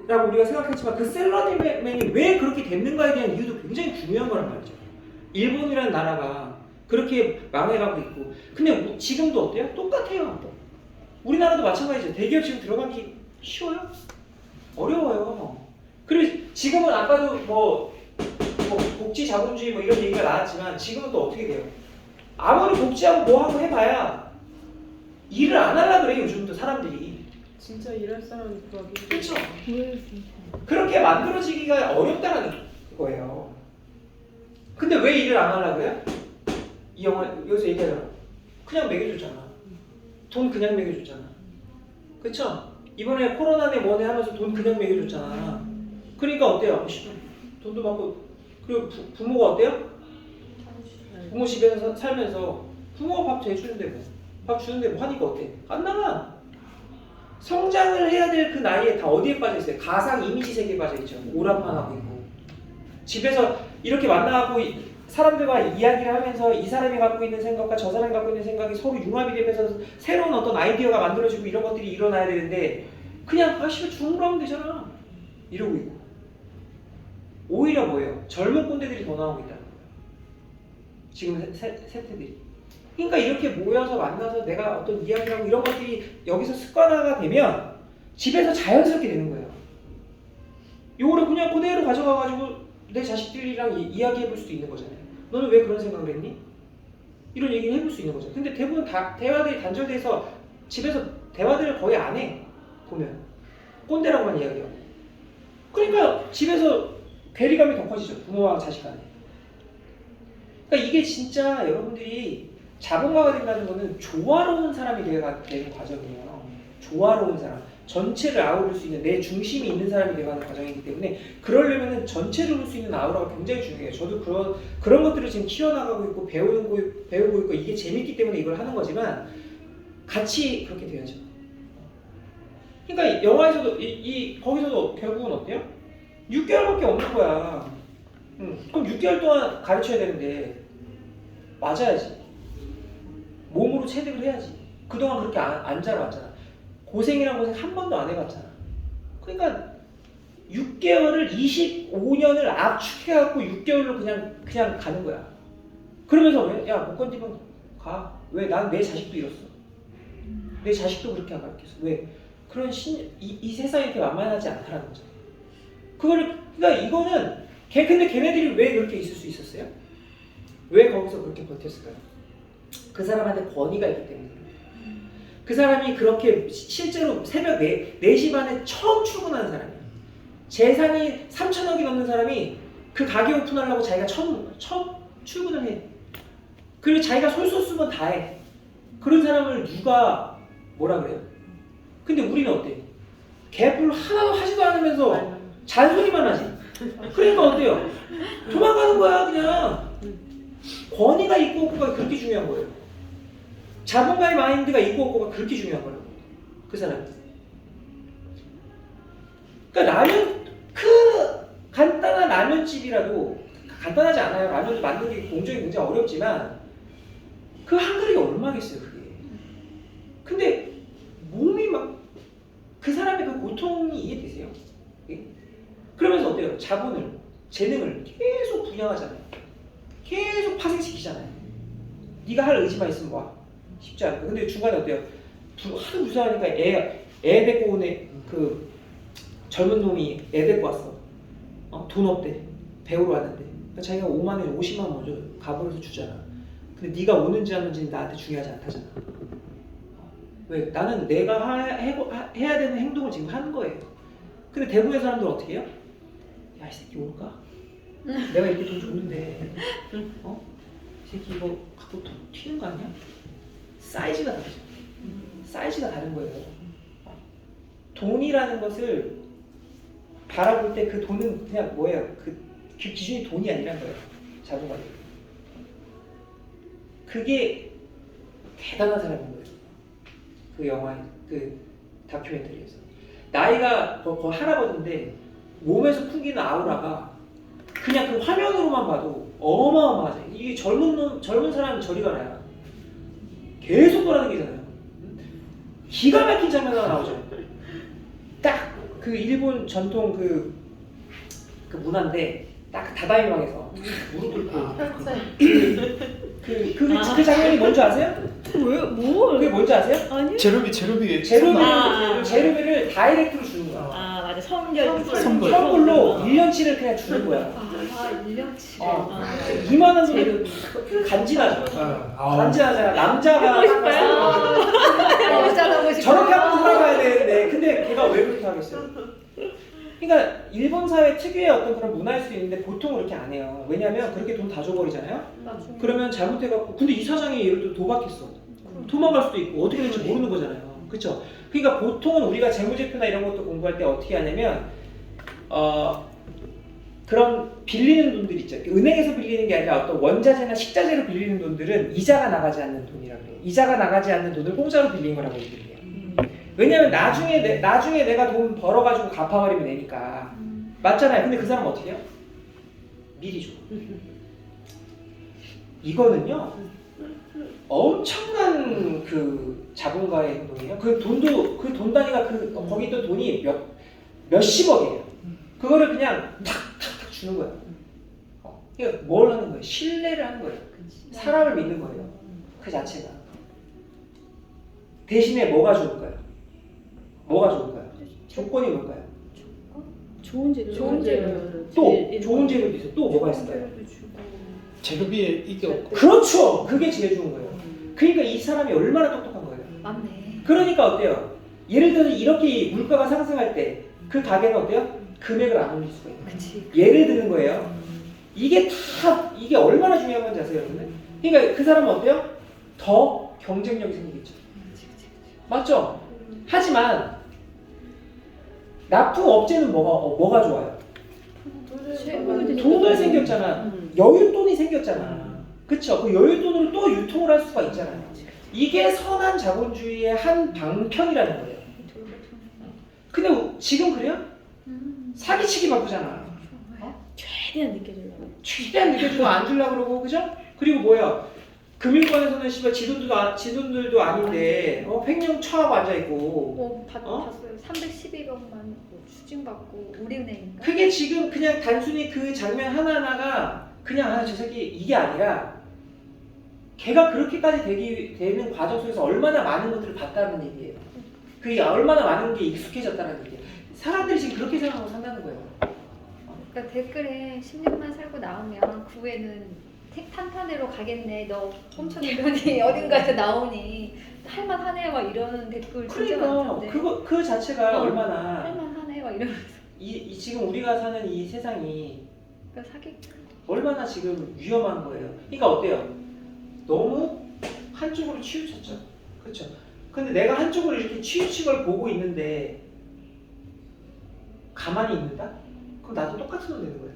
라고 우리가 생각했지만 그 셀러리맨이 왜 그렇게 됐는가에 대한 이유도 굉장히 중요한 거란 말이죠. 일본이라는 나라가 그렇게 망해가고 있고 근데 지금도 어때요? 똑같아요. 우리나라도 마찬가지죠. 대기업 지금 들어가기 쉬워요? 어려워요. 그리고 지금은 아까도 뭐 복지 자본주의 뭐 이런 얘기가 나왔지만 지금은 또 어떻게 돼요? 아무리 복지하고 뭐 하고 해봐야 일을 안 하려고 그래요. 요즘도 사람들이. 진짜 일할 사람이 구하기 그렇죠. 그렇게 만들어지기가 어렵다는 거예요. 근데 왜 일을 안 하려고 해요? 이 영화 여기서 얘기하잖아. 그냥 먹여줬잖아. 돈 그냥 먹여줬잖아. 그쵸? 이번에 코로나네 뭐네 하면서 돈 그냥 먹여줬잖아. 그러니까 어때요? 돈도 받고 그리고 부모가 어때요? 부모 집에서 살면서 부모가 밥 대주는데 뭐 밥 주는데 뭐 하니까 어때? 안 나가. 성장을 해야 될 그 나이에 다 어디에 빠져 있어요? 가상 이미지 세계에 빠져 있죠. 오락만 하고 있고 집에서 이렇게 만나고 사람들과 이야기를 하면서 이 사람이 갖고 있는 생각과 저 사람이 갖고 있는 생각이 서로 융합이 되면서 새로운 어떤 아이디어가 만들어지고 이런 것들이 일어나야 되는데 그냥 씨발 주무로 하면 되잖아 이러고 있고 오히려 뭐예요? 젊은 꼰대들이 더 나오고 있다. 지금 세대들이. 그러니까 이렇게 모여서 만나서 내가 어떤 이야기를 하고 이런 것들이 여기서 습관화가 되면 집에서 자연스럽게 되는 거예요. 요거를 그냥 그대로 가져가가지고 내 자식들이랑 이야기해 볼 수도 있는 거잖아요. 너는 왜 그런 생각을 했니? 이런 얘기를 해볼 수 있는 거죠. 근데 대부분 대화들이 단절돼서 집에서 대화들을 거의 안 해. 보면 꼰대라고만 이야기하고. 그러니까 집에서 괴리감이 더 커지죠. 부모와 자식 간에. 그러니까 이게 진짜 여러분들이 자본가가 된다는 거는 조화로운 사람이 되는 과정이에요. 조화로운 사람. 전체를 아우를 수 있는 내 중심이 있는 사람이 되어가는 과정이기 때문에 그러려면 전체를 볼 수 있는 아우라가 굉장히 중요해요. 저도 그런 것들을 지금 키워나가고 있고 배우고 있고 이게 재밌기 때문에 이걸 하는 거지만 같이 그렇게 돼야죠. 그러니까 영화에서도 거기서도 결국은 어때요? 6개월밖에 없는 거야. 그럼 6개월 동안 가르쳐야 되는데 맞아야지. 몸으로 체득을 해야지. 그동안 그렇게 안 자라왔잖아. 고생이란 고생 한 번도 안 해봤잖아. 그러니까 6개월을 25년을 압축해갖고 6개월로 그냥 가는 거야. 그러면서 왜? 야, 못 건드리면 가. 왜? 난 내 자식도 잃었어. 내 자식도 그렇게 안 가르쳤어. 왜? 그런 이 세상이 이렇게 만만하지 않다라는 거죠. 그러니까 이거는 근데 걔네들이 왜 그렇게 있을 수 있었어요? 왜 거기서 그렇게 버텼을까요? 그 사람한테 권위가 있기 때문에. 그 사람이 그렇게 실제로 새벽 4시 반에 처음 출근하는 사람이에요. 재산이 3천억이 넘는 사람이 그 가게 오픈하려고 자기가 처음 출근을 해. 그리고 자기가 솔솔 쓰면 다 해. 그런 사람을 누가 뭐라 그래요? 근데 우리는 어때? 개뿔 하나도 하지도 않으면서 잔소리만 하지. 그러니까 어때요? 도망가는 거야 그냥. 권위가 있고 없고가 그렇게 중요한 거예요. 자본가의 마인드가 있고 없고가 그렇게 중요한 거예요. 그 사람. 그러니까 간단한 라면집이라도 간단하지 않아요. 라면을 만드는 게 공정이 굉장히 어렵지만 그 한 그릇이 얼마겠어요 그게. 근데 몸이 막 그 사람의 그 고통이 이해되세요? 예? 그러면서 어때요? 자본을, 재능을 계속 분양하잖아요. 계속 파생시키잖아요. 네가 할 의지만 있으면 와. 쉽지 않고. 근데 중간에 어때요? 하도 무서워하니까 애 데리고 오네. 그 젊은 놈이 애 데리고 왔어. 돈 없대. 배우러 왔는데. 그러니까 자기가 5만 원, 50만 원 먼저 가버려서 주잖아. 근데 네가 오는지 안 오는지는 나한테 중요하지 않다잖아. 왜? 나는 내가 해야 되는 행동을 지금 하는 거예요. 근데 대부분의 사람들은 어떻게 해요? 야, 이 새끼 올까? 내가 이렇게 돈 줬는데 이 새끼 이거 갖고 튀는 거 아니야? 사이즈가 다르죠. 사이즈가 다른 거예요. 돈이라는 것을 바라볼 때 그 돈은 그냥 뭐예요? 그 기준이 돈이 아니란 거예요. 자본가들. 그게 대단한 사람인 거예요. 그 영화의 그 다큐멘터리에서 나이가 거의 할아버지인데 몸에서 풍기는 아우라가 그냥 그 화면으로만 봐도 어마어마하죠. 이게 젊은 사람이 저리 가나요? 계속 돌아다니잖아요. 기가 막힌 장면 하나 나오죠. 딱 그 일본 전통 그 문화인데 딱 다다이망에서 무릎 꿇고 그 장면이 뭔지 아세요? 왜? 뭘? 그게 뭔지 아세요? 아니? 제루비 제르비를 다이렉트로 주는 거야. 아 맞아 선물 선물로 1년치를 그냥 주는 거야. 아 1년치 2만 원 정도 간지나죠. 간지나잖아. 남자가 여자라고 싶어 저렇게 하고 살아가야 되는데 근데 걔가 왜 그렇게 하겠어요? 그러니까 일본 사회 특유의 어떤 그런 문화일 수도 있는데 보통 그렇게 안 해요. 왜냐면 그렇게 돈 다 줘버리잖아요. 그러면 잘못해갖고 근데 이 사장이 예를 들어 도박했어. 도망갈 수도 있고 어떻게 될지 모르는 거잖아요. 그렇죠? 그러니까 보통은 우리가 재무제표나 이런 것도 공부할 때 어떻게 하냐면 그런 빌리는 돈들 있죠. 은행에서 빌리는 게 아니라 어떤 원자재나 식자재로 빌리는 돈들은 이자가 나가지 않는 돈이라고 해요. 이자가 나가지 않는 돈을 공짜로 빌린 거라고 얘기해요. 왜냐면 나중에 내가 돈 벌어가지고 갚아버리면 되니까. 맞잖아요. 근데 그 사람은 어떻게 해요? 미리 줘. 이거는요 엄청난 그 자본가의 행동이에요. 그 돈 단위가 거기 있던 돈이 몇십억이에요. 그거를 그냥 탁탁탁 주는 거예요. 그러니까 뭘 하는 거예요? 신뢰를 하는 거예요. 사람을 믿는 거예요. 그 자체가. 대신에 뭐가 좋을까요? 뭐가 좋을까요? 조건이 뭘까요? 좋은 재료. 또 좋은 재료도 있어요. 또 뭐가 있을까요? 제루비에 이게 없고 그렇죠. 그게 제일 좋은 거예요. 그러니까 이 사람이 얼마나 똑똑한 거예요. 맞네 그러니까 어때요? 예를 들어 이렇게 물가가 상승할 때 그 가게는 어때요? 금액을 안 올릴 수가 있어요. 그치 예를 드는 거예요. 이게 얼마나 중요한 건지 아세요, 여러분들? 그러니까 그 사람은 어때요? 더 경쟁력이 생기겠죠. 맞죠? 하지만 납품업체는 뭐가 좋아요? 돈을 생겼잖아. 여윳돈이 생겼잖아. 그쵸? 그 여윳돈으로 또 유통을 할 수가 있잖아요. 이게 선한 자본주의의 한 방편이라는 거예요. 근데 지금 그래요? 사기치기 바쁘잖아. 최대한 느껴지려고. 최대한 느껴주고 안 주려고 그러고, 그죠? 그리고 뭐야? 금융권에서는 씨발 지돈들도 아닌데 횡령 처하고 앉아있고 봤어요 312억만 추징받고 우리은행인가? 그게 지금 그냥 단순히 그 장면 하나하나가 그냥 저 새끼 이게 아니라 걔가 그렇게까지 되는 과정 속에서 얼마나 많은 것들을 봤다는 얘기예요. 그게 얼마나 많은 게 익숙해졌다는 얘기예요. 사람들이 지금 그렇게 생각하고 산다는 거예요. 그러니까 댓글에 16만 살고 나오면 그 후에는 탄탄으로 가겠네. 너 훔쳐낸 돈이 어딘가에서 나오니 할만하네 막 이러는 댓글 진짜 그러니까 많던데. 그 자체가 얼마나 할만하네 막 이러면서. 이 지금 우리가 사는 이 세상이 그러니까 사기. 얼마나 지금 위험한 거예요. 그러니까 어때요? 너무 한쪽으로 치우쳤죠. 그렇죠. 근데 내가 한쪽으로 이렇게 치우친 걸 보고 있는데 가만히 있는다? 그럼 나도 똑같은 놈 되는 거예요.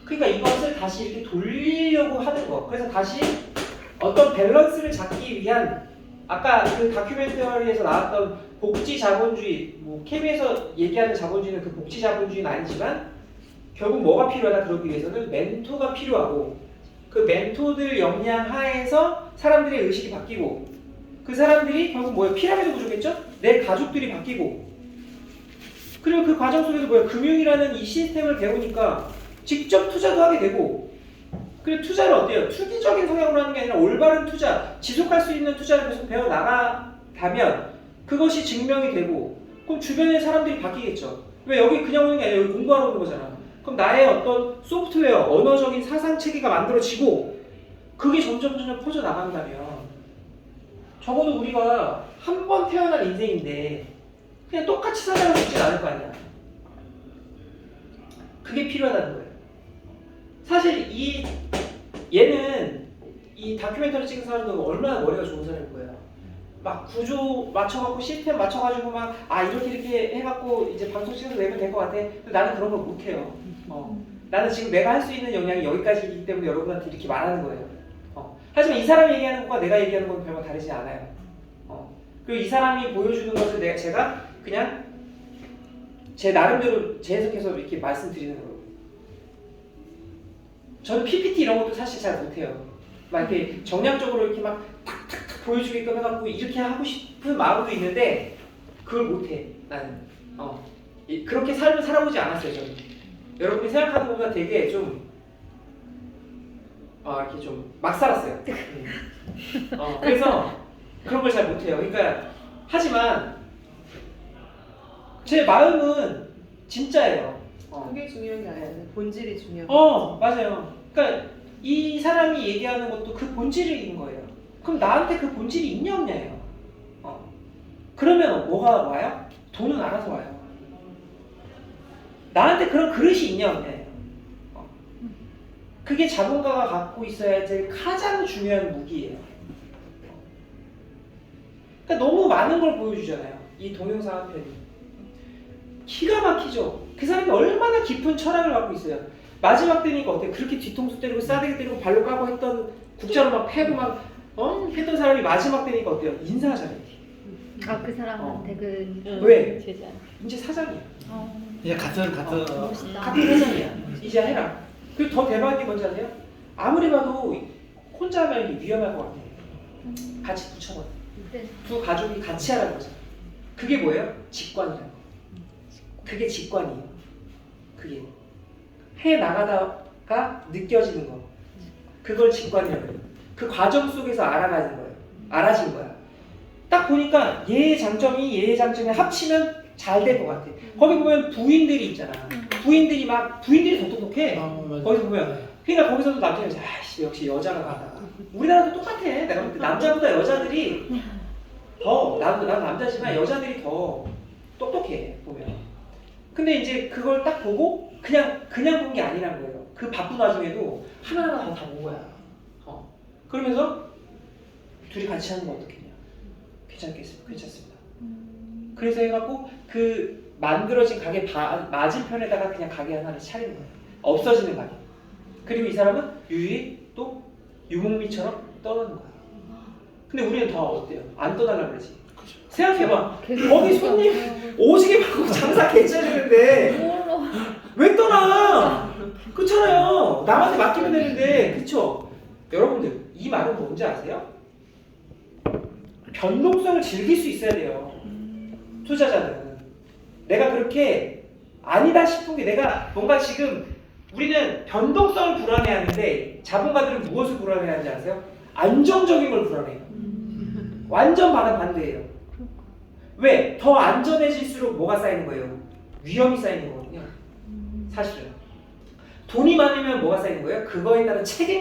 그러니까 이것을 다시 이렇게 돌리려고 하는 거. 그래서 다시 어떤 밸런스를 잡기 위한 아까 그 다큐멘터리에서 나왔던 복지 자본주의, 뭐 KB에서 얘기하는 자본주의는 그 복지 자본주의는 아니지만 결국 뭐가 필요하다 그러기 위해서는 멘토가 필요하고 그 멘토들 역량 하에서 사람들의 의식이 바뀌고 그 사람들이 결국 뭐예요? 피라미드 구조겠죠? 내 가족들이 바뀌고 그리고 그 과정 속에서 뭐예요? 금융이라는 이 시스템을 배우니까 직접 투자도 하게 되고 그리고 투자를 어때요? 투기적인 성향으로 하는 게 아니라 올바른 투자, 지속할 수 있는 투자를 계속 배워나가다면 그것이 증명이 되고 그럼 주변의 사람들이 바뀌겠죠. 왜 여기 그냥 오는 게 아니라 여기 공부하러 오는 거잖아. 그럼 나의 어떤 소프트웨어, 언어적인 사상 체계가 만들어지고 그게 점점 퍼져나간다면 적어도 우리가 한 번 태어난 인생인데 그냥 똑같이 살다가 죽진 않을 거 아니야. 그게 필요하다는 거예요. 사실 얘는 이 다큐멘터리 찍은 사람도 얼마나 머리가 좋은 사람일 거예요. 막 구조 맞춰갖고 시스템 맞춰가지고 막 이렇게 해갖고 이제 방송 찍어서 내면 될 것 같아. 근데 나는 그런 걸 못해요. 나는 지금 내가 할 수 있는 역량이 여기까지이기 때문에 여러분한테 이렇게 말하는 거예요. 하지만 이 사람이 얘기하는 것과 내가 얘기하는 건 별로 다르지 않아요. 그리고 이 사람이 보여주는 것을 제가 그냥 제 나름대로 재해석해서 이렇게 말씀드리는 거예요. 저는 PPT 이런 것도 사실 잘 못해요. 막 이렇게 정량적으로 이렇게 막 탁탁탁 보여주게끔 해갖고 이렇게 하고 싶은 마음도 있는데 그걸 못해 나는. 그렇게 삶을 살아보지 않았어요 저는. 여러분이 생각하는 것보다 되게 좀 이렇게 좀 막 살았어요. 그래서 그런 걸 잘 못해요. 그러니까 하지만 제 마음은 진짜예요. 그게 중요한 게 아니라 본질이 중요한 맞아요. 그러니까 이 사람이 얘기하는 것도 그 본질인 거예요. 그럼 나한테 그 본질이 있냐 없냐예요. 그러면 뭐가 와요? 돈은 알아서 와요. 나한테 그런 그릇이 있냐 없냐예요. 그게 자본가가 갖고 있어야 될 가장 중요한 무기예요. 그러니까 너무 많은 걸 보여주잖아요. 이 동영상 한 편이. 기가 막히죠. 그 사람이 얼마나 깊은 철학을 갖고 있어요. 마지막 때니까 어때요? 그렇게 뒤통수 때리고 싸대기 때리고 발로 까고 했던 국자로 막 패고 막 했던 사람이 마지막 때니까 어때요? 인사하잖아요. 그 사람한테 왜? 제자. 이제 사장이야. 이제 같은 멋있다. 같은 회장이야. 이제 해라. 그리고 더 대박인 게 뭔지 아세요? 아무리 봐도 혼자 하면 이게 위험할 것 같아. 같이 붙여버려. 네. 두 가족이 같이 하라는 거잖아. 그게 뭐예요? 직관이라는 거. 그게 직관이에요. 그게 해 나가다가 느껴지는 거. 그걸 직관이라고 해요. 그 과정 속에서 알아가는 거예요. 알아진 거야. 딱 보니까 얘의 장점이 얘의 장점이 합치면 잘 될 것 같아. 거기 보면 부인들이 있잖아. 부인들이 더 똑똑해. 거기서 보면 그러니까 거기서도 남자가 아이씨 역시 여자가 많아. 우리나라도 똑같아. 내가 볼 때 남자보다 여자들이 더 나도 남자지만 여자들이 더 똑똑해 보면. 근데 이제 그걸 딱 보고 그냥 본 게 아니란 거예요. 그 바쁜 와중에도 하나하나 다 본 거야. 그러면서 둘이 같이 하는 거 어떻겠냐? 괜찮습니다. 그래서 해갖고 그 만들어진 가게 맞은편에다가 그냥 가게 하나를 차리는 거예요. 없어지는 가게. 그리고 이 사람은 유유히 또 유목민처럼 떠나는 거야. 근데 우리는 더 어때요? 안 떠나려고 그러지. 생각해봐. 거기 손님 오지게 받고 장사 개짜리는데 왜 떠나? 그렇잖아요. 남한테 맡기면 되는데, 그쵸? 여러분들 이 말은 뭔지 아세요? 변동성을 즐길 수 있어야 돼요. 투자자는. 내가 그렇게 아니다 싶은 게 내가 뭔가 지금 우리는 변동성을 불안해하는데 자본가들은 무엇을 불안해하는지 아세요? 안정적인 걸 불안해요. 완전 반대예요. 왜? 더 안전해질수록 뭐가 쌓이는 거예요? 위험이 쌓이는 거거든요. 사실은. 돈이 많으면 뭐가 쌓이는 거예요? 그거에 따른 책임